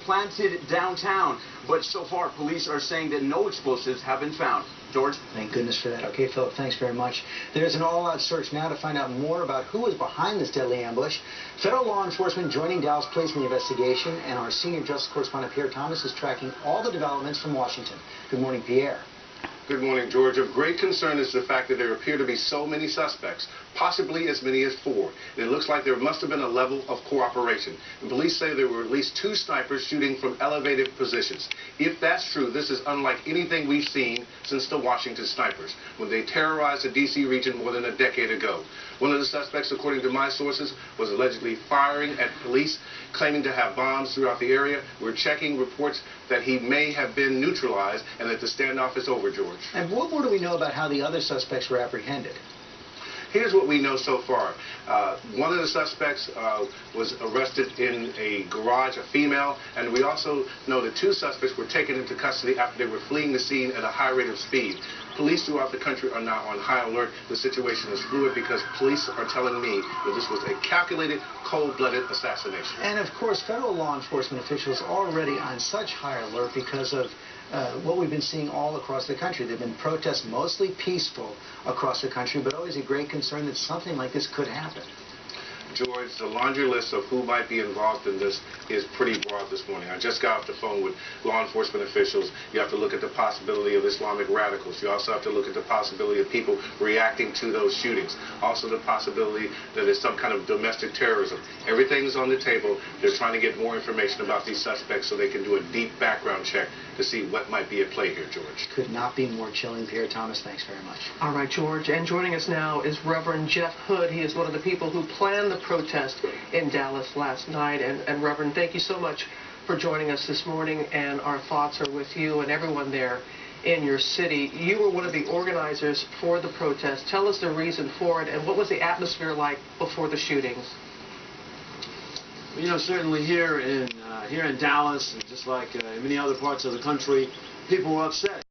planted downtown. But so far, police are saying that no explosives have been found. George? Thank goodness for that. Okay, Philip, thanks very much. There's an all-out search now to find out more about who is behind this deadly ambush. Federal law enforcement joining Dallas Police in the investigation, and our senior justice correspondent Pierre Thomas is tracking all the developments from Washington. Good morning, Pierre. Good morning, George. Of great concern is the fact that there appear to be so many suspects, possibly as many as 4. It looks like there must have been a level of cooperation. And police say there were at least 2 snipers shooting from elevated positions. If that's true, this is unlike anything we've seen since the Washington snipers, when they terrorized the D.C. region more than a decade ago. One of the suspects, according to my sources, was allegedly firing at police, claiming to have bombs throughout the area. We're checking reports that he may have been neutralized and that the standoff is over, George. And what more do we know about how the other suspects were apprehended? Here's what we know so far. One of the suspects was arrested in a garage, a female, and we also know that 2 suspects were taken into custody after they were fleeing the scene at a high rate of speed. Police throughout the country are now on high alert. The situation is fluid because police are telling me that this was a calculated, cold-blooded assassination. And of course, federal law enforcement officials are already on such high alert because of what we've been seeing all across the country. There have been protests, mostly peaceful, across the country, but always a great concern that something like this could happen. George, the laundry list of who might be involved in this is pretty broad this morning. I just got off the phone with law enforcement officials. You have to look at the possibility of Islamic radicals. You also have to look at the possibility of people reacting to those shootings. Also the possibility that there's some kind of domestic terrorism. Everything is on the table. They're trying to get more information about these suspects so they can do a deep background check to see what might be at play here, George. Could not be more chilling. Pierre Thomas, thanks very much. All right, George. And joining us now is Reverend Jeff Hood. He is one of the people who planned the protest in Dallas last night. And Reverend, thank you so much for joining us this morning, and our thoughts are with you and everyone there in your city. You were one of the organizers for the protest. Tell us the reason for it, and what was the atmosphere like before the shootings? You know, certainly here in Dallas, and just like in many other parts of the country, people were upset.